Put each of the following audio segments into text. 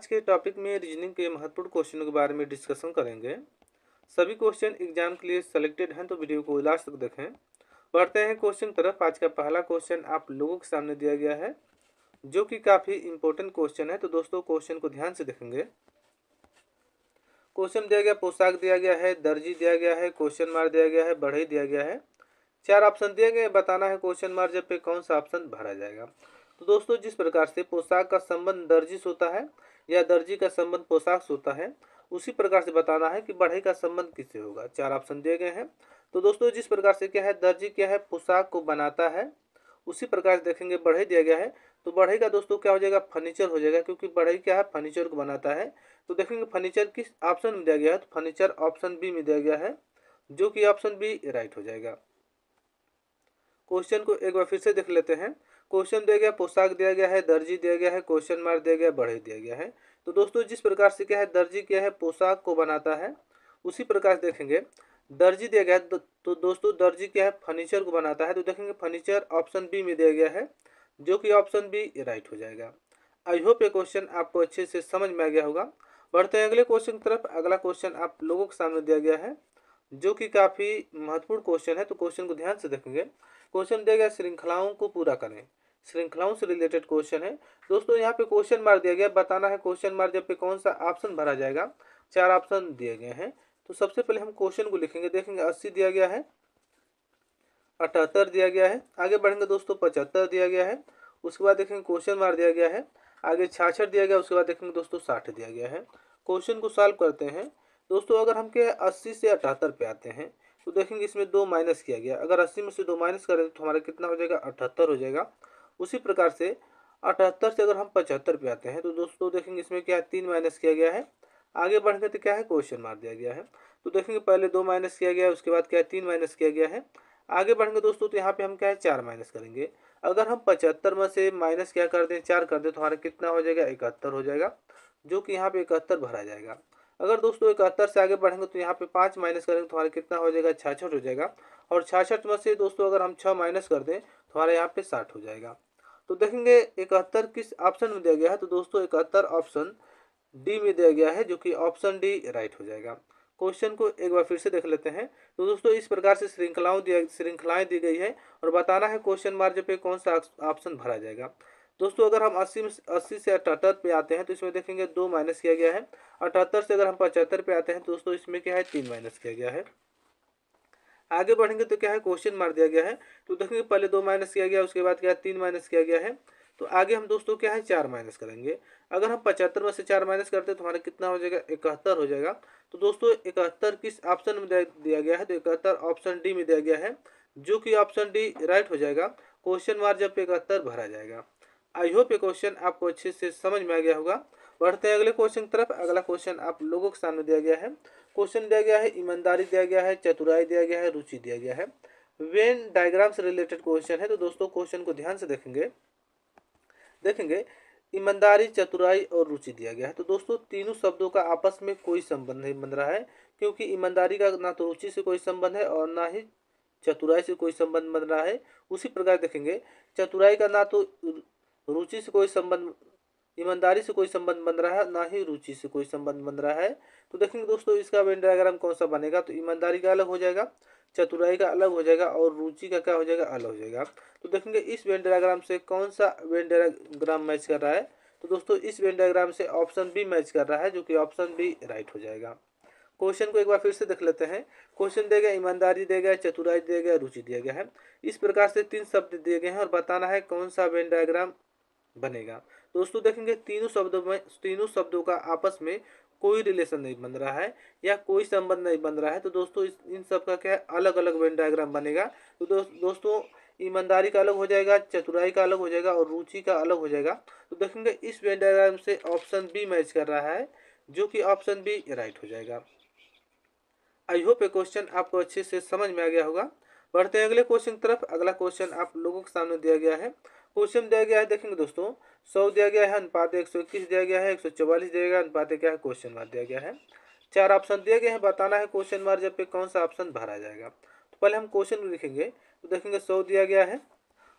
के टॉपिक में रीजनिंग के महत्वपूर्ण क्वेश्चनों के बारे में डिस्कशन करेंगे। सभी क्वेश्चन एग्जाम के लिए सेलेक्टेड हैं, तो वीडियो को लास्ट तक देखें। बढ़ते हैं क्वेश्चन तरफ। आज का पहला क्वेश्चन आप लोगों के सामने दिया गया है, जो कि काफ़ी इंपॉर्टेंट क्वेश्चन है। तो दोस्तों क्वेश्चन को ध्यान से देखेंगे। क्वेश्चन दिया गया, पोशाक दिया गया है, दर्जी दिया गया है, क्वेश्चन मार्क दिया गया है, बढ़ई दिया गया है। 4 ऑप्शन दिए गए, बताना है क्वेश्चन मार्क जब पे कौन सा ऑप्शन भरा जाएगा। तो दोस्तों जिस प्रकार से पोशाक का संबंध दर्जी से होता है या दर्जी का संबंध पोशाक से होता है, उसी प्रकार से बताना है कि बढ़ई का संबंध किससे होगा। 4 ऑप्शन दिए गए हैं। तो दोस्तों जिस प्रकार से क्या है, दर्जी क्या है, पोशाक को बनाता है, उसी प्रकार से देखेंगे बढ़ई दिया गया है। तो बढ़ई का दोस्तों क्या हो जाएगा, फर्नीचर हो जाएगा, क्योंकि बढ़ई क्या है, फर्नीचर को बनाता है। तो देखेंगे फर्नीचर किस ऑप्शन में दिया गया है, तो फर्नीचर ऑप्शन बी में दिया गया है, जो कि ऑप्शन बी राइट हो जाएगा। क्वेश्चन को एक बार फिर से देख लेते हैं। क्वेश्चन दिया गया, पोशाक दिया गया है, दर्जी दिया गया है, क्वेश्चन मार्क दिया गया, बढ़ई दिया गया है। तो दोस्तों जिस प्रकार से क्या है, दर्जी क्या है, पोशाक को बनाता है, उसी प्रकार से देखेंगे दर्जी दिया गया है। तो दोस्तों दर्जी क्या है, फर्नीचर को बनाता है। तो देखेंगे फर्नीचर ऑप्शन बी में दिया गया है, जो कि ऑप्शन बी राइट हो जाएगा। आई होप ये क्वेश्चन आपको अच्छे से समझ में आ गया होगा। बढ़ते हैं अगले क्वेश्चन की तरफ। अगला क्वेश्चन आप लोगों के सामने दिया गया है, जो कि काफ़ी महत्वपूर्ण क्वेश्चन है। तो क्वेश्चन को ध्यान से देखेंगे। क्वेश्चन दिया गया, श्रृंखलाओं को पूरा करें। श्रृंखलाओं से रिलेटेड क्वेश्चन है। दोस्तों यहाँ पे क्वेश्चन मार्क दिया गया, बताना है क्वेश्चन मार्क जब पे कौन सा ऑप्शन भरा जाएगा। 4 ऑप्शन दिए गए हैं। तो सबसे पहले हम क्वेश्चन को लिखेंगे। देखेंगे 80 दिया गया है, 78 दिया गया है, आगे बढ़ेंगे दोस्तों 75 दिया गया है, उसके बाद देखेंगे क्वेश्चन मार्क दिया गया है, आगे 66 दिया गया, उसके बाद देखेंगे दोस्तों 60 दिया गया है। क्वेश्चन को सॉल्व करते हैं। दोस्तों अगर हम के 80 से 78 पे आते हैं, तो देखेंगे इसमें 2 माइनस किया गया। अगर 80 में से 2 माइनस करें तो हमारा कितना हो जाएगा, 78 हो जाएगा। उसी प्रकार से 78 से अगर हम 75 पे आते हैं, तो दोस्तों देखेंगे इसमें क्या है, 3 माइनस किया गया है। आगे बढ़ेंगे तो क्या है, क्वेश्चन मार्क दिया गया है। तो देखेंगे पहले 2 माइनस किया गया है, उसके बाद क्या है, 3 माइनस किया गया है। आगे बढ़ेंगे दोस्तों तो यहाँ पे हम क्या है, 4 माइनस करेंगे। अगर हम 75 में से माइनस क्या कर दें, 4 कर दें, तो हमारा कितना हो जाएगा, 71 हो जाएगा, जो कि यहाँ पे 71 भरा जाएगा। अगर दोस्तों 71 से आगे बढ़ेंगे तो यहाँ पे 5 माइनस करेंगे तो हमारा कितना हो जाएगा, 66 हो जाएगा। और 66 में से दोस्तों अगर हम 6 माइनस कर दें तो हमारे यहाँ पे 60 हो जाएगा। तो देखेंगे 71 किस ऑप्शन में दिया गया है। तो दोस्तों 71 ऑप्शन डी में दिया गया है, जो कि ऑप्शन डी राइट हो जाएगा। क्वेश्चन को एक बार फिर से देख लेते हैं। तो दोस्तों इस प्रकार से श्रृंखलाएं दी गई है, और बताना है क्वेश्चन मार्क पे कौन सा ऑप्शन भरा जाएगा। दोस्तों अगर हम 80 से 78 पे आते हैं, तो इसमें देखेंगे 2 माइनस किया गया है। 78 से अगर हम 75 पे आते हैं, तो दोस्तों इसमें क्या है, 3 माइनस किया गया है। आगे बढ़ेंगे तो क्या है, क्वेश्चन मार्क दिया गया है। तो देखेंगे पहले 2 माइनस किया गया, उसके बाद क्या है, 3 माइनस किया गया है। तो आगे हम दोस्तों क्या है, 4 माइनस करेंगे। अगर हम 75 में से 4 माइनस करते हैं तो हमारा कितना हो जाएगा, 71 हो जाएगा। तो दोस्तों 71 किस ऑप्शन में दिया गया है, तो 71 ऑप्शन डी में दिया गया है, जो कि ऑप्शन डी राइट हो जाएगा। क्वेश्चन मार्क जब 71 भरा जाएगा। आई होप ये क्वेश्चन आपको अच्छे से समझ में आ गया होगा। बढ़ते हैं अगले क्वेश्चन की तरफ। अगला क्वेश्चन आप लोगों के सामने दिया गया है। क्वेश्चन दिया गया है, ईमानदारी दिया गया है, चतुराई दिया गया है, रुचि दिया गया है। वेन डायग्राम से रिलेटेड क्वेश्चन है। तो दोस्तों क्वेश्चन को ध्यान से देखेंगे ईमानदारी, चतुराई और रुचि दिया गया है। तो दोस्तों तीनों शब्दों का आपस में कोई संबंध नहीं बन रहा है, क्योंकि ईमानदारी का ना तो रुचि से कोई संबंध है और ना ही चतुराई से कोई संबंध बन रहा है। उसी प्रकार देखेंगे चतुराई का ना तो रुचि से कोई संबंध, ईमानदारी से कोई संबंध बन रहा है, ना ही रुचि से कोई संबंध बन रहा है। तो देखेंगे दोस्तों इसका वेन डायग्राम कौन सा बनेगा। तो ईमानदारी का अलग हो जाएगा, चतुराई का अलग हो जाएगा, और रुचि का क्या हो जाएगा, अलग हो जाएगा। तो देखेंगे इस वेन डायग्राम से कौन सा वेन डायग्राम मैच कर रहा है। तो दोस्तों इस वेन डायग्राम से ऑप्शन बी मैच कर रहा है, जो कि ऑप्शन बी राइट हो जाएगा। क्वेश्चन को एक बार फिर से देख लेते हैं। क्वेश्चन दिया गया, ईमानदारी दिया गया, चतुराई दिया गया, रुचि दिया गया है। इस प्रकार से 3 शब्द दिए गए हैं, और बताना है कौन सा वेन डायग्राम बनेगा। दोस्तों देखेंगे तीनों शब्दों का आपस में कोई रिलेशन नहीं बन रहा है या कोई संबंध नहीं बन रहा है। तो दोस्तों इन सब का क्या है, अलग अलग वेन डायग्राम बनेगा। तो दोस्तों ईमानदारी का अलग हो जाएगा, चतुराई का अलग हो जाएगा, और रुचि का अलग हो जाएगा। तो देखेंगे इस वेन डायग्राम से ऑप्शन बी मैच कर रहा है, जो कि ऑप्शन बी राइट हो जाएगा। आई होप ये क्वेश्चन आपको अच्छे से समझ में आ गया होगा। बढ़ते हैं अगले क्वेश्चन की तरफ। अगला क्वेश्चन आप लोगों के सामने दिया गया है। क्वेश्चन दिया गया है, देखेंगे दोस्तों 100 दिया गया है, अनुपात 121 दिया गया है, 144 दिया गया है, अनुपात क्या है, क्वेश्चन मार्क दिया गया है। 4 ऑप्शन दिए गए हैं, बताना है क्वेश्चन मार्क जब पे कौन सा ऑप्शन भरा जाएगा। तो पहले हम क्वेश्चन लिखेंगे। तो देखेंगे 100 दिया गया है,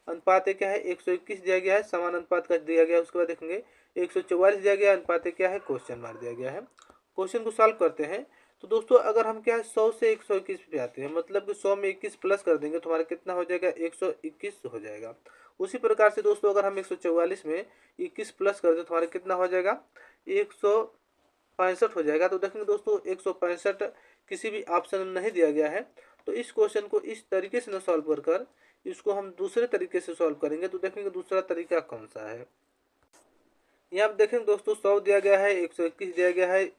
अनुपात क्या है 121 दिया गया है, समान अनुपात का दिया गया है। उसके बाद देखेंगे 144 दिया गया है, अनुपात क्या है क्वेश्चन मार्क दिया गया है। क्वेश्चन को सॉल्व करते हैं। तो दोस्तों अगर हम क्या है 100 से 121 पे आते हैं, मतलब कि 100 में 21 प्लस कर देंगे तो हमारा कितना हो जाएगा 121 हो जाएगा। उसी प्रकार से दोस्तों अगर हम 144 में 21 प्लस कर दें तो हमारा कितना हो जाएगा 165 हो जाएगा। तो देखेंगे दोस्तों 165 किसी भी ऑप्शन में नहीं दिया गया है। तो इस क्वेश्चन को इस तरीके से न सॉल्व कर इसको हम दूसरे तरीके से सॉल्व करेंगे। तो देखेंगे दूसरा तरीका कौन सा है। यहाँ आप देखेंगे दोस्तों 100 दिया गया है, 121 दिया गया है,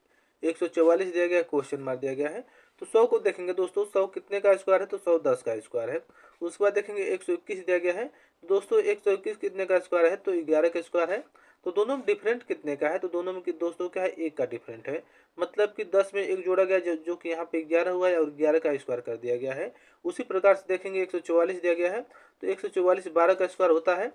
144 दिया गया है, क्वेश्चन मार्क दिया गया है। तो 100 को देखेंगे दोस्तों 100 कितने का स्क्वायर है, तो 100 10 का स्क्वायर है। उसके बाद देखेंगे 121 दिया गया है। तो दोस्तों 121 कितने का स्क्वायर है, तो 11 का स्क्वायर है। तो दोनों में डिफरेंट कितने का है, तो दोनों में दोस्तों क्या है 1 का डिफरेंट है। मतलब कि 10 में 1 जोड़ा गया जो कि यहाँ पे 11 हुआ है और 11 का स्क्वायर कर दिया गया है। उसी प्रकार से देखेंगे 144 दिया गया है। तो 144 12 का स्क्वायर होता है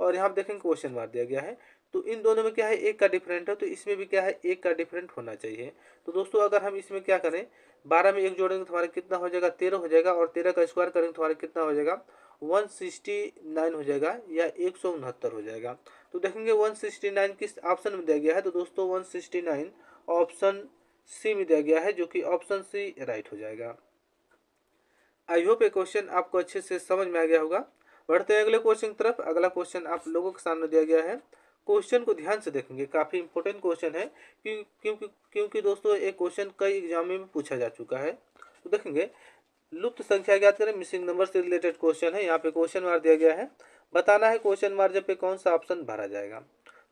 और यहाँ देखेंगे क्वेश्चन मार्क दिया गया है। तो इन दोनों में क्या है 1 का डिफरेंट है, तो इसमें भी क्या है 1 का डिफरेंट होना चाहिए। तो दोस्तों अगर हम इसमें क्या करें 12 में 1 जोड़ेंगे तो हमारा कितना हो जाएगा 13 हो जाएगा, और 13 का स्क्वायर करेंगे तो हमारा कितना हो जाएगा 169 हो जाएगा या 169 हो जाएगा। तो देखेंगे 169 किस ऑप्शन में दिया गया है, तो दोस्तों 169 ऑप्शन सी में दिया गया है, जो कि ऑप्शन सी राइट हो जाएगा। आई होप ये क्वेश्चन आपको अच्छे से समझ में आ गया होगा। बढ़ते हैं अगले क्वेश्चन की तरफ। अगला क्वेश्चन आप लोगों के सामने दिया गया है। क्वेश्चन को ध्यान से देखेंगे, काफ़ी इंपॉर्टेंट क्वेश्चन है क्योंकि दोस्तों एक क्वेश्चन कई एग्जाम में पूछा जा चुका है। तो देखेंगे लुप्त संख्या ज्ञात करें, मिसिंग नंबर से रिलेटेड क्वेश्चन है। यहाँ पे क्वेश्चन मार्क दिया गया है, बताना है क्वेश्चन मार्क जब पे कौन सा ऑप्शन भरा जाएगा।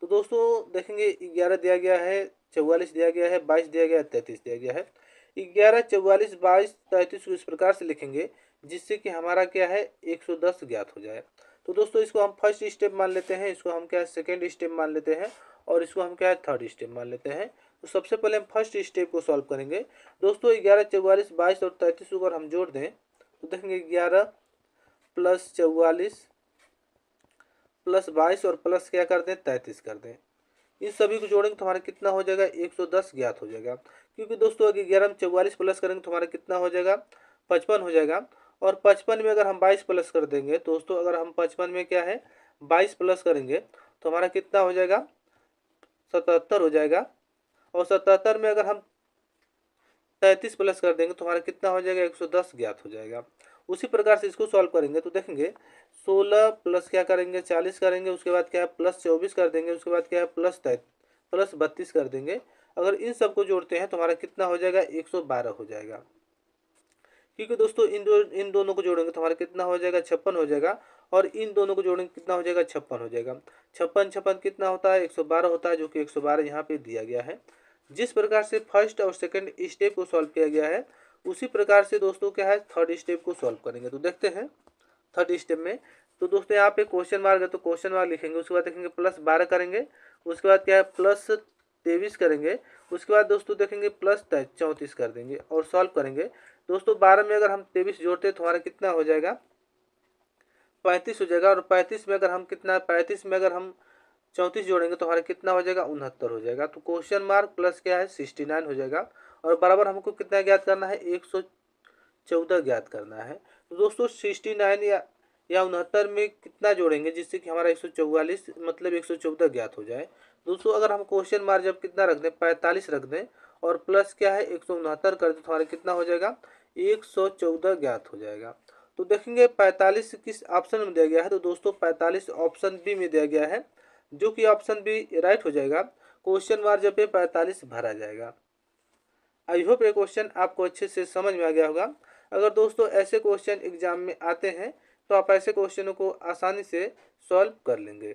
तो दोस्तों देखेंगे 11 दिया गया है, 44 दिया गया है, 22 दिया गया है, 33 दिया गया है। 11, 44, 22, 33 को इस प्रकार से लिखेंगे जिससे कि हमारा क्या है 110 ज्ञात हो जाए। तो दोस्तों इसको हम फर्स्ट स्टेप मान लेते हैं, इसको हम क्या है सेकेंड स्टेप मान लेते हैं, और इसको हम क्या है थर्ड स्टेप मान लेते हैं। तो सबसे पहले हम फर्स्ट स्टेप को सॉल्व करेंगे। दोस्तों 11, 44, 22 और 33 को अगर हम जोड़ दें तो देखेंगे 11 प्लस 44 प्लस 22 और प्लस क्या कर दें 33 कर दें। इन सभी को जोड़ेंगे तो हमारा कितना हो जाएगा 110 ज्ञात हो जाएगा। क्योंकि दोस्तों अगर 11 में 44 प्लस करेंगे तो हमारा कितना हो जाएगा 55 हो जाएगा। और 55 में अगर हम 22 प्लस कर देंगे, दोस्तों अगर हम 55 में क्या है 22 प्लस करेंगे तो हमारा कितना हो जाएगा 77 हो जाएगा। और 77 में अगर हम 33 प्लस कर देंगे तो हमारा कितना हो जाएगा 110 ज्ञात हो जाएगा। उसी प्रकार से इसको सॉल्व करेंगे तो देखेंगे 16 प्लस क्या करेंगे 40 करेंगे, उसके बाद क्या है प्लस 24 कर देंगे, उसके बाद क्या है प्लस 32 कर देंगे। अगर इन सबको जोड़ते हैं तो हमारा कितना हो जाएगा 112 हो जाएगा। क्योंकि दोस्तों इन दोनों को जोड़ेंगे तो हमारा कितना हो जाएगा 56 हो जाएगा, और इन दोनों को जोड़ेंगे कितना हो जाएगा 56 हो जाएगा। 56 कितना होता है 112 होता है, जो कि 112 यहाँ पे दिया गया है। जिस प्रकार से फर्स्ट और सेकंड स्टेप को सॉल्व किया गया है उसी प्रकार से दोस्तों क्या है थर्ड स्टेप को सॉल्व करेंगे। तो देखते हैं थर्ड स्टेप में। तो दोस्तों यहाँ पे क्वेश्चन मार्क है तो क्वेश्चन मार्क लिखेंगे, उसके बाद देखेंगे प्लस 12 करेंगे, उसके बाद क्या है प्लस 23 करेंगे, उसके बाद दोस्तों देखेंगे प्लस 34 कर देंगे और सॉल्व करेंगे। दोस्तों 12 में अगर हम 23 जोड़ते हैं तो हमारा कितना हो जाएगा 35 हो जाएगा। और 35 में अगर हम 34 जोड़ेंगे तो हमारा कितना हो जाएगा 69 हो जाएगा। तो क्वेश्चन मार्क प्लस क्या है 69 हो जाएगा, और बराबर हमको कितना ज्ञात करना है 114 ज्ञात करना है। तो दोस्तों 69 या 69 में कितना जोड़ेंगे जिससे कि हमारा 144 मतलब 114 ज्ञात हो जाए। दोस्तों अगर हम क्वेश्चन मार्क जब कितना रख दें 45 रख दें और प्लस क्या है 169 कर दें तो हमारा कितना हो जाएगा 114 ज्ञात हो जाएगा। तो देखेंगे 45 किस ऑप्शन में दिया गया है, तो दोस्तों 45 ऑप्शन बी में दिया गया है, जो कि ऑप्शन बी राइट हो जाएगा। क्वेश्चन मार्क जब पे 45 भरा जाएगा। आई होप ये क्वेश्चन आपको अच्छे से समझ में आ गया होगा। अगर दोस्तों ऐसे क्वेश्चन एग्जाम में आते हैं तो आप ऐसे क्वेश्चनों को आसानी से सॉल्व कर लेंगे।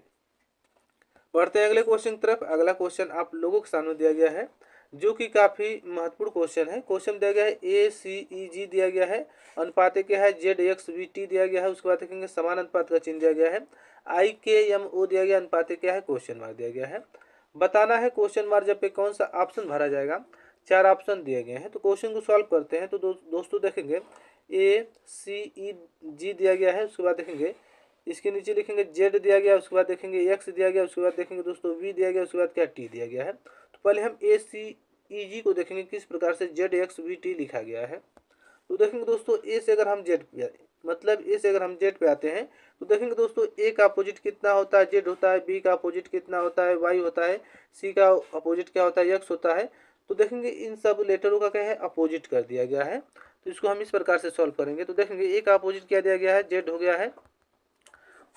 बढ़ते हैं अगले क्वेश्चन की तरफ। अगला क्वेश्चन आप लोगों के सामने दिया गया है, जो कि काफ़ी महत्वपूर्ण क्वेश्चन है। क्वेश्चन दिया गया है ACEG दिया गया है, अनुपात क्या है ZXVT दिया गया है, उसके बाद देखेंगे समान अनुपात का चिन्ह दिया गया है, IKMO दिया गया, अनुपात क्या है क्वेश्चन मार्क दिया गया है। बताना है क्वेश्चन मार्क जब पे कौन सा ऑप्शन भरा जाएगा। 4 ऑप्शन दिए गए हैं। तो क्वेश्चन को सॉल्व करते हैं। तो दोस्तों देखेंगे ACEG दिया गया है, उसके बाद देखेंगे इसके नीचे लिखेंगे Z दिया गया, उसके बाद देखेंगे X दिया गया, उसके बाद देखेंगे दोस्तों V दिया गया, उसके बाद क्या T दिया गया है। तो पहले हम ACEG को देखेंगे किस प्रकार से ZXVT लिखा गया है। तो देखेंगे दोस्तों A से अगर हम Z मतलब ए से अगर हम जेड पे आते हैं तो देखेंगे दोस्तों ए का अपोजिट कितना होता है, जेड होता है, बी का अपोजिट कितना होता है, वाई होता है, सी का अपोजिट क्या होता है, एक्स होता है। तो देखेंगे इन सब लेटरों का क्या है, अपोजिट कर दिया गया है। तो इसको हम इस प्रकार से सॉल्व करेंगे। तो देखेंगे ए का अपोजिट क्या दिया गया है, जेड हो गया है।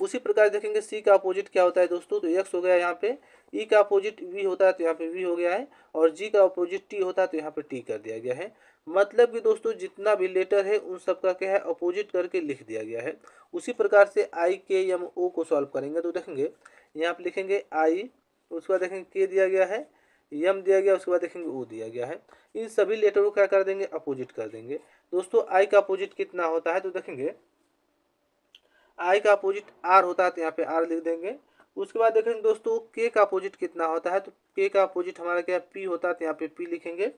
उसी प्रकार देखेंगे सी का अपोजिट क्या होता है दोस्तों, तो एक्स हो गया यहाँ पे। ई का अपोजिट वी होता है तो यहाँ पे वी हो गया है, और जी का अपोजिट टी होता है तो यहाँ पे टी कर दिया गया है। मतलब कि दोस्तों जितना भी लेटर है उन सब का क्या है, अपोजिट करके लिख दिया गया है। उसी प्रकार से आई के एम ओ को सॉल्व करेंगे तो देखेंगे यहाँ पे लिखेंगे आई, उसके बाद देखेंगे के दिया गया है, यम दिया गया, उसके बाद देखेंगे ओ दिया गया है। इन सभी लेटर को क्या कर देंगे, अपोजिट कर देंगे। दोस्तों आई का अपोजिट कितना होता है, तो देखेंगे आई का अपोजिट आर होता है तो यहाँ पे आर लिख देंगे। उसके बाद देखेंगे दोस्तों के का अपोजिट कितना होता है, तो के का अपोजिट हमारा क्या पी होता है तो यहाँ पे पी लिखेंगे।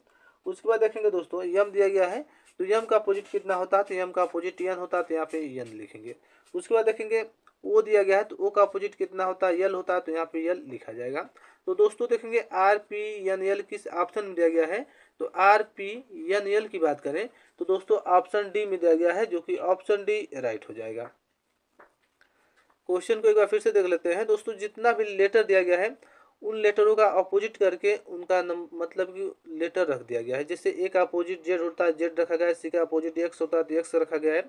उसके बाद देखेंगे दोस्तों यम दिया गया है, तो यम का अपोजिट कितना होता है, तो यम का अपोजिट यन होता है तो यहाँ पे यन लिखेंगे। उसके बाद देखेंगे ओ दिया गया है, तो ओ का अपोजिट कितना होता है, यल होता है तो यहाँ पे यल लिखा जाएगा। तो दोस्तों देखेंगे आर पी एन एल किस ऑप्शन में दिया गया है, तो आर पी एन एल की बात करें तो दोस्तों ऑप्शन डी में दिया गया है, जो कि ऑप्शन डी राइट हो जाएगा। क्वेश्चन को एक बार फिर से देख लेते हैं दोस्तों। जितना भी लेटर दिया गया है उन लेटरों का अपोजिट करके उनका मतलब कि लेटर रख दिया गया है। जैसे ए का अपोजिट जेड होता है, जेड रखा गया है। सी का अपोजिट एक्स होता है तो एक्स रखा गया है।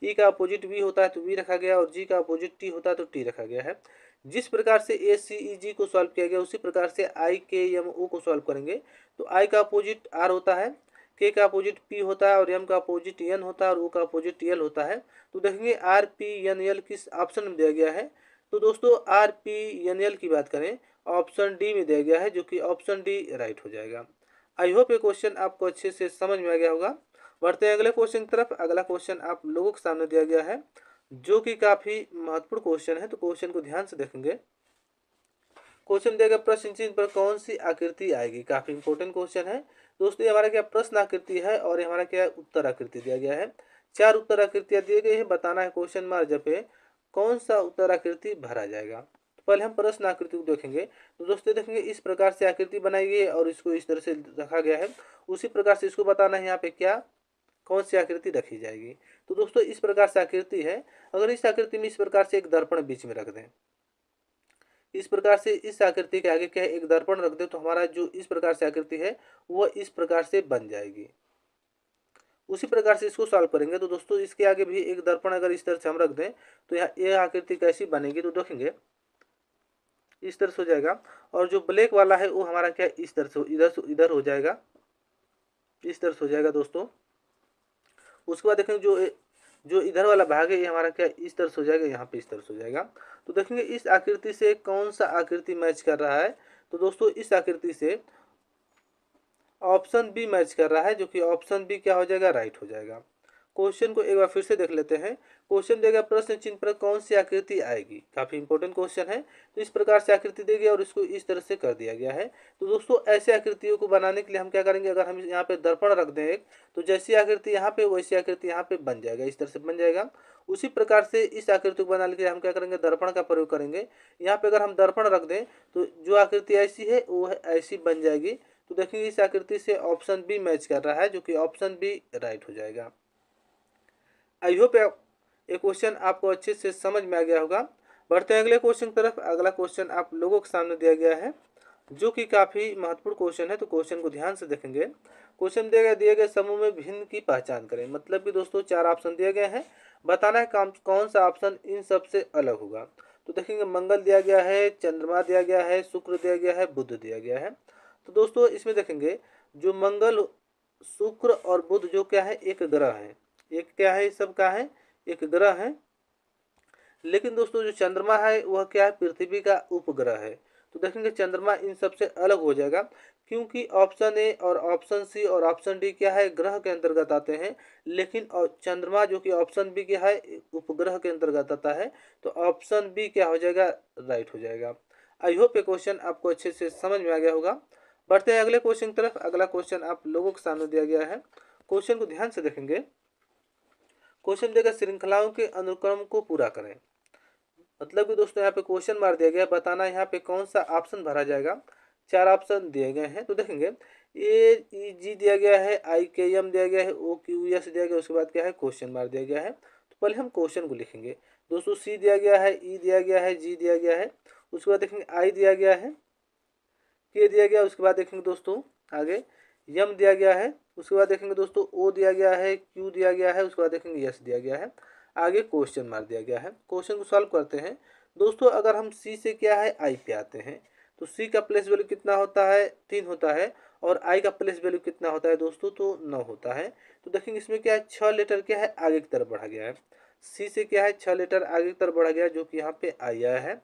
ई का अपोजिट वी होता है तो वी रखा गया है, और जी का अपोजिट टी होता है तो टी रखा गया है। जिस प्रकार से ए सी ई जी को सॉल्व किया गया उसी प्रकार से आई के एम ओ को सॉल्व करेंगे। तो आई का अपोजिट आर होता है, के का अपोजिट पी होता है, और एम का अपोजिट एन होता है, और ओ का अपोजिट एल होता है। तो देखेंगे आर पी एन एल किस ऑप्शन में दिया गया है, तो दोस्तों आर पी एन एल की बात करें ऑप्शन डी में दिया गया है, जो कि ऑप्शन डी राइट हो जाएगा। आई होप ये क्वेश्चन आपको अच्छे से समझ में आ गया होगा। बढ़ते हैं अगले क्वेश्चन की तरफ। अगला क्वेश्चन आप लोगों के सामने दिया गया है, जो कि काफी महत्वपूर्ण क्वेश्चन है। तो क्वेश्चन को ध्यान से देखेंगे। क्वेश्चन दिया गया प्रश्न चिन्ह पर कौन सी आकृति आएगी, काफी इंपॉर्टेंट क्वेश्चन है दोस्तों। ये हमारा क्या प्रश्न आकृति है, और ये हमारा क्या उत्तर आकृति दिया गया है। 4 उत्तर आकृतियां दी गई है। बताना है क्वेश्चन मार्क जपे कौन सा उत्तर आकृति भरा जाएगा। तो पहले हम प्रश्न आकृति को देखेंगे। तो दोस्तों देखेंगे इस प्रकार से आकृति बनाई गई है और इसको इस तरह से रखा गया है। उसी प्रकार से इसको बताना है यहाँ पे क्या कौन सी आकृति रखी जाएगी। तो दोस्तों इस प्रकार से आकृति है। अगर इस आकृति में इस प्रकार से एक दर्पण बीच में रख दें, इस प्रकार से इस आकृति के आगे क्या है एक दर्पण रख दे, तो हमारा जो इस प्रकार से आकृति है वह इस प्रकार से बन जाएगी। उसी प्रकार से इसको सॉल्व करेंगे। तो दोस्तों इसके आगे भी एक दर्पण अगर इस तरह से हम रख दें तो यहाँ ये आकृति कैसी बनेगी, तो देखेंगे इस तरह से हो जाएगा। और जो ब्लैक वाला है वो हमारा क्या इस तरह से इधर हो जाएगा, इस तरह से हो जाएगा दोस्तों। उसके बाद देखेंगे जो इधर वाला भाग है ये हमारा क्या इस तरह से हो जाएगा, यहाँ पे इस तरह से हो जाएगा। तो देखेंगे इस आकृति से कौन सा आकृति मैच कर रहा है, तो दोस्तों इस आकृति से ऑप्शन बी मैच कर रहा है, जो कि ऑप्शन बी क्या हो जाएगा, राइट हो जाएगा। क्वेश्चन को एक बार फिर से देख लेते हैं। क्वेश्चन देगा प्रश्न चिन्ह पर कौन सी आकृति आएगी, काफी इंपॉर्टेंट क्वेश्चन है। तो इस प्रकार से आकृति दी गई और इसको इस तरह से कर दिया गया है। तो दोस्तों ऐसे आकृतियों को बनाने के लिए हम क्या करेंगे, अगर हम यहाँ पे दर्पण रख दें एक, तो जैसी आकृति यहाँ पे वैसी आकृति यहाँ पे बन जाएगा, इस तरह से बन जाएगा। उसी प्रकार से इस आकृति को बनाने के लिए हम क्या करेंगे, दर्पण का प्रयोग करेंगे। यहाँ पे अगर हम दर्पण रख दें तो जो आकृति ऐसी है वो ऐसी बन जाएगी। तो देखिए इस आकृति से ऑप्शन बी मैच कर रहा है, जो कि ऑप्शन बी राइट हो जाएगा। आई होप ये क्वेश्चन आपको अच्छे से समझ में आ गया होगा। बढ़ते हैं अगले क्वेश्चन की तरफ। अगला क्वेश्चन आप लोगों के सामने दिया गया है, जो कि काफी महत्वपूर्ण क्वेश्चन है। तो क्वेश्चन को ध्यान से देखेंगे। क्वेश्चन दिए गए समूह में भिन्न की पहचान करें। मतलब कि दोस्तों 4 ऑप्शन दिए गए हैं, बताना है कौन सा ऑप्शन इन सबसे अलग होगा। तो देखेंगे मंगल दिया गया है, चंद्रमा दिया गया है, शुक्र दिया गया है, बुध दिया गया है। तो दोस्तों इसमें देखेंगे जो मंगल, शुक्र और बुध जो क्या है एक ग्रह है, एक क्या है, सब का है एक ग्रह है। लेकिन दोस्तों जो चंद्रमा है वह क्या है, पृथ्वी का उपग्रह है। तो देखेंगे चंद्रमा इन सबसे अलग हो जाएगा, क्योंकि ऑप्शन ए और ऑप्शन सी और ऑप्शन डी क्या है ग्रह के अंतर्गत आते हैं, लेकिन चंद्रमा जो कि ऑप्शन बी क्या है उपग्रह के अंतर्गत आता है। तो ऑप्शन बी क्या हो जाएगा, राइट हो जाएगा। आई होप ये क्वेश्चन आपको अच्छे से समझ में आ गया होगा। बढ़ते हैं अगले क्वेश्चन की तरफ। अगला क्वेश्चन आप लोगों के सामने दिया गया है। क्वेश्चन को ध्यान से देखेंगे। क्वेश्चन देगा श्रृंखलाओं के अनुक्रम को पूरा करें। मतलब कि दोस्तों यहाँ पे क्वेश्चन मार दिया गया, बताना यहाँ पे कौन सा ऑप्शन भरा जाएगा। 4 ऑप्शन दिए गए हैं। तो देखेंगे ए ई जी दिया गया है, आई के एम दिया गया है, ओ क्यू एस दिया गया, उसके बाद क्या है क्वेश्चन मार दिया गया है। तो पहले हम क्वेश्चन को लिखेंगे दोस्तों। सी दिया गया है, ई दिया गया है, जी दिया गया है, उसके बाद देखेंगे आई दिया गया है, के दिया गया, उसके बाद देखेंगे दोस्तों आगे यम दिया गया है, उसके बाद देखेंगे दोस्तों ओ दिया गया है, क्यू दिया गया है, उसके बाद देखेंगे यस दिया गया है, आगे क्वेश्चन मार्क दिया गया है। क्वेश्चन को सॉल्व करते हैं दोस्तों। अगर हम सी से क्या है आई पे आते हैं तो सी का प्लेस वैल्यू कितना होता है 3 होता है, और आई का प्लेस वैल्यू कितना होता है दोस्तों तो 9 होता है। तो देखेंगे इसमें क्या है 6 लेटर क्या है आगे की तरफ बढ़ा गया है। सी से क्या है 6 लेटर आगे की तरफ बढ़ा गया है जो कि यहाँ पे आई आया है।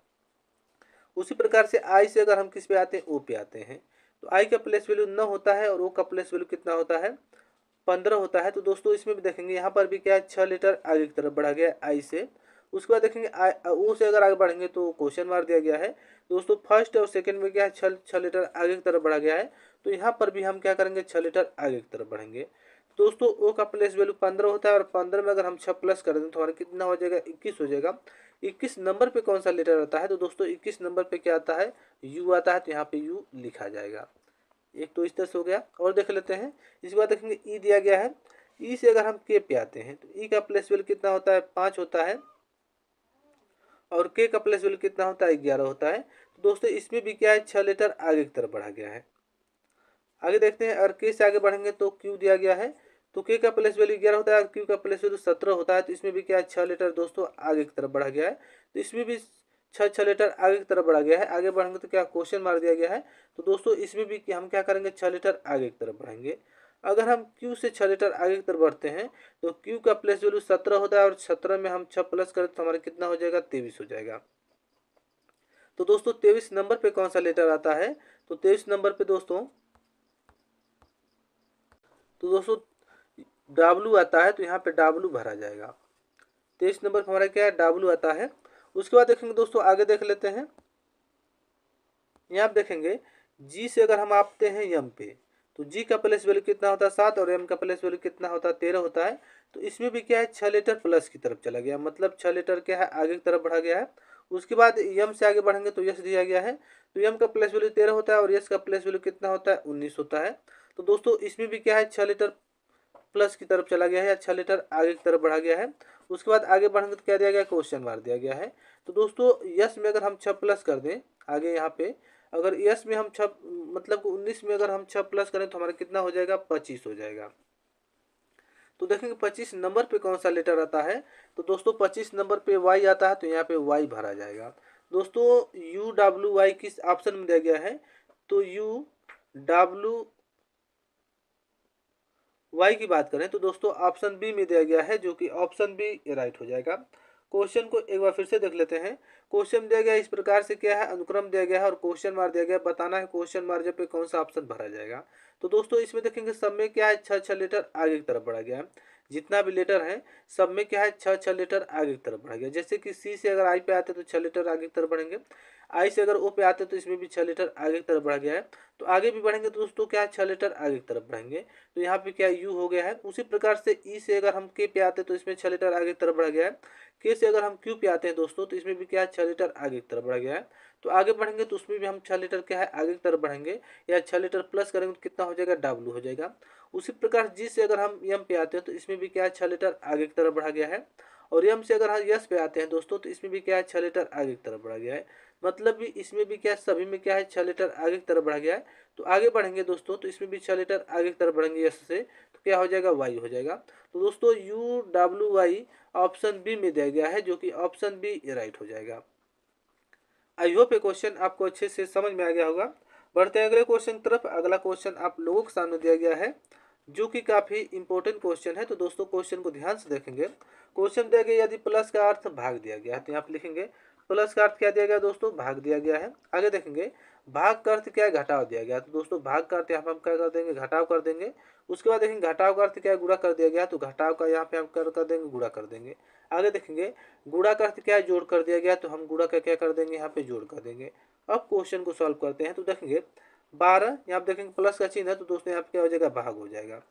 उसी प्रकार से आई से अगर हम किस पे आते हैं ओ पे आते हैं तो आई का प्लेस वैल्यू 9 होता है और ओ का प्लेस वैल्यू कितना होता है 15 होता है। तो दोस्तों इसमें भी देखेंगे यहाँ पर भी क्या है 6 लेटर आगे की तरफ बढ़ा गया है आई से। उसके बाद देखेंगे ओ से अगर आगे बढ़ेंगे तो क्वेश्चन मार्क दिया गया है दोस्तों। फर्स्ट और सेकंड में क्या है 6 लेटर आगे की तरफ बढ़ा गया है, तो यहाँ पर भी हम क्या करेंगे 6 लेटर आगे की तरफ बढ़ेंगे। दोस्तों ओ का प्लेस वैल्यू 15 होता है और 15 में अगर हम 6 प्लस कर दें तो हमारा कितना हो जाएगा 21 हो जाएगा। 21 नंबर पे कौन सा लेटर आता है तो दोस्तों 21 नंबर पे क्या आता है यू आता है, तो यहाँ पे यू लिखा जाएगा। एक तो इस तरह से हो गया। और देख लेते हैं इसके बाद देखेंगे ई दिया गया है, ई से अगर हम के पे आते हैं तो ई का प्लेस वैल्यू कितना होता है 5 होता है, और के का प्लेस वैल्यू कितना होता है 11 होता है। तो दोस्तों इसमें भी क्या है 6 लेटर आगे की तरफ बढ़ा गया है। आगे देखते हैं अगर के से आगे बढ़ेंगे तो क्यू दिया गया है, तो के का प्लेस वैल्यू 11 होता है और क्यू का प्लेस वैल्यू 17 होता है। तो इसमें भी क्या है 6 लेटर दोस्तों आगे की तरफ बढ़ा गया है। तो इसमें भी 6 लेटर आगे की तरफ बढ़ा गया है। आगे बढ़ेंगे तो क्या क्वेश्चन मार दिया गया है, तो दोस्तों इसमें भी हम क्या करेंगे 6 लेटर आगे की तरफ बढ़ेंगे। अगर हम क्यू से 6 लेटर आगे की तरफ बढ़ते हैं तो क्यू का प्लेस वैल्यू 17 होता है और 17 में हम 6 प्लस करें तो हमारा कितना हो जाएगा 23 हो जाएगा। तो दोस्तों 23 नंबर पे कौन सा लेटर आता है तो 23 नंबर पे दोस्तों डब्लू आता है, तो यहाँ पे डब्लू भरा जाएगा। 23 नंबर पर हमारा क्या है डब्लू आता है। उसके बाद देखेंगे दोस्तों आगे देख लेते हैं। यहाँ देखेंगे जी से अगर हम आते हैं यम पे तो जी का प्लेस वैल्यू कितना होता है 7 और एम का प्लेस वैल्यू कितना होता है 13 होता है। तो इसमें भी क्या है 6 लेटर प्लस की तरफ चला गया, मतलब 6 लेटर क्या है आगे की तरफ बढ़ा गया है। उसके बाद यम से आगे बढ़ेंगे तो यस दिया गया है, तो यम का प्लेस वैल्यू 13 होता है और यस का प्लेस वैल्यू कितना होता है 19 होता है। तो दोस्तों इसमें भी क्या है 6 लेटर प्लस की तरफ चला गया है या 6 लेटर आगे की तरफ बढ़ा गया है। उसके बाद आगे बढ़ेंगे तो क्या दिया गया क्वेश्चन मार्क दिया गया है। तो दोस्तों यस में अगर हम 6 प्लस कर दें आगे यहाँ पे, अगर यस में हम 6 मतलब 19 में अगर हम 6 प्लस करें तो हमारा कितना हो जाएगा 25 हो जाएगा। तो देखेंगे 25 नंबर पे कौन सा लेटर आता है तो दोस्तों 25 नंबर पे वाई आता है, तो यहाँ पे वाई भरा जाएगा। दोस्तों यू डब्ल्यू वाई किस ऑप्शन में दिया गया है तो यू डब्ल्यू वाई की बात करें तो दोस्तों ऑप्शन बी में दिया गया है, जो कि ऑप्शन बी राइट हो जाएगा। क्वेश्चन को एक बार फिर से देख लेते हैं। क्वेश्चन दिया गया इस प्रकार से क्या है अनुक्रम दिया गया है और क्वेश्चन मार्क दिया गया, बताना है क्वेश्चन मार्क पे कौन सा ऑप्शन भरा जाएगा। तो दोस्तों इसमें देखेंगे सब में क्या है 6 लेटर आगे की तरफ बढ़ा गया है। जितना भी लेटर है सब में क्या है 6 लेटर आगे की तरफ बढ़ा गया। जैसे कि सी से अगर आई पे आते तो 6 लेटर आगे की तरफ बढ़ेंगे, आई से अगर ओ पे आते तो इसमें भी 6 लेटर आगे की तरफ बढ़ा गया है। तो आगे भी बढ़ेंगे तो दोस्तों क्या है 6 लेटर आगे की तरफ बढ़ेंगे, तो यहाँ पे क्या यू हो गया है। उसी प्रकार से ई से अगर हम के पे आते तो इसमें 6 लेटर आगे की तरफ बढ़ा गया है। के से अगर हम क्यू पे आते हैं दोस्तों तो इसमें भी क्या है 6 लेटर आगे की तरफ बढ़ा गया है। तो आगे बढ़ेंगे तो उसमें भी हम 6 लेटर क्या है आगे की तरफ बढ़ेंगे, या 6 लेटर प्लस करेंगे तो कितना हो जाएगा डब्ल्यू हो जाएगा। उसी प्रकार जी से अगर हम यम पे आते हैं तो इसमें भी क्या है 6 लेटर आगे की तरफ बढ़ा गया है। और यम से अगर हम यस पे आते हैं दोस्तों तो इसमें भी क्या है 6 लेटर आगे की तरफ बढ़ा गया है। मतलब भी इसमें भी क्या है सभी में क्या है 6 लेटर आगे की तरफ बढ़ा गया है। तो आगे बढ़ेंगे दोस्तों तो इसमें भी 6 लेटर आगे की तरफ बढ़ेंगे यस से, तो क्या हो जाएगा वाई हो जाएगा। तो दोस्तों U W Y option B में दिया गया है, जो कि ऑप्शन बी राइट हो जाएगा। आई होप ये क्वेश्चन आपको अच्छे से समझ में आ गया होगा। बढ़ते हैं अगले क्वेश्चन की तरफ। अगला क्वेश्चन आप लोगों के सामने दिया गया है, जो कि काफ़ी इंपॉर्टेंट क्वेश्चन है। तो दोस्तों क्वेश्चन को ध्यान से देखेंगे। क्वेश्चन दिया गया यदि प्लस का अर्थ भाग दिया गया है, तो यहाँ पे लिखेंगे प्लस का अर्थ क्या दिया गया दोस्तों भाग दिया गया है। आगे देखेंगे भाग का अर्थ क्या है घटाव दिया गया, तो दोस्तों भाग का अर्थ यहाँ पे हम क्या कर देंगे घटाव कर देंगे। उसके बाद देखेंगे घटाव का अर्थ क्या है गुणा कर दिया गया, तो घटाव का यहाँ पे हम कर देंगे गुणा कर देंगे। आगे देखेंगे गुणा का अर्थ क्या है जोड़ कर दिया गया, तो हम गुणा का क्या कर देंगे यहाँ पे जोड़ कर देंगे। अब क्वेश्चन को सॉल्व करते हैं। तो देखेंगे 12 यहाँ पे देखेंगे प्लस का चिन्ह है, तो दोस्तों यहाँ पे क्या हो जाएगा भाग हो जाएगा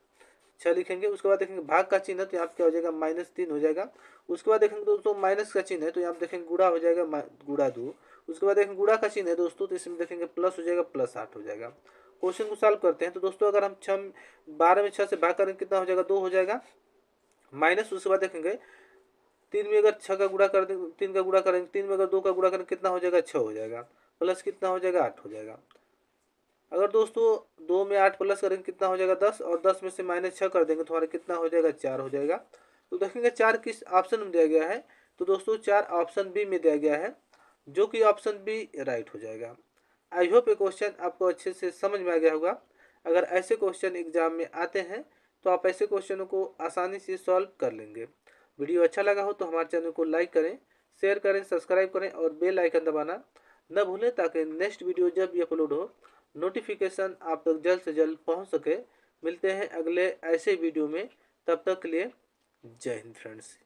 6 लिखेंगे। उसके बाद देखेंगे भाग का चिन्ह है तो यहाँ पे क्या हो जाएगा -3 हो जाएगा। उसके बाद देखेंगे दोस्तों माइनस का चिन्ह है तो यहाँ पे देखेंगे गुणा हो जाएगा गुणा 2। उसके बाद देखेंगे गुणा का चिन्ह है दोस्तों तो इसमें देखेंगे प्लस हो जाएगा +8 हो जाएगा। क्वेश्चन को सॉल्व करते हैं। तो दोस्तों अगर हम 12 में 6 से भाग करेंगे कितना हो जाएगा 2 हो जाएगा माइनस। उसके बाद देखेंगे 3 में अगर 6 का गुणा कर देंगे, 3 का गुणा करेंगे, 3 में अगर 2 का गुणा करेंगे कितना हो जाएगा, 6 हो जाएगा, प्लस कितना हो जाएगा, 8 हो जाएगा। अगर दोस्तों 2 में 8 प्लस करेंगे कितना हो जाएगा, 10, और 10 में से -6 कर देंगे तो हमारा कितना हो जाएगा, 4 हो जाएगा। तो देखेंगे 4 किस ऑप्शन में दिया गया है, तो दोस्तों 4 ऑप्शन बी में दिया गया है, जो कि ऑप्शन बी राइट हो जाएगा। आई होप ये क्वेश्चन आपको अच्छे से समझ में आ गया होगा। अगर ऐसे क्वेश्चन एग्जाम में आते हैं तो आप ऐसे क्वेश्चनों को आसानी से सॉल्व कर लेंगे। वीडियो अच्छा लगा हो तो हमारे चैनल को लाइक करें, शेयर करें, सब्सक्राइब करें और बेल आइकन दबाना न भूलें, ताकि नेक्स्ट वीडियो जब भी अपलोड हो नोटिफिकेशन आप तक जल्द से जल्द पहुंच सके। मिलते हैं अगले ऐसे वीडियो में, तब तक के लिए जय हिंद फ्रेंड्स।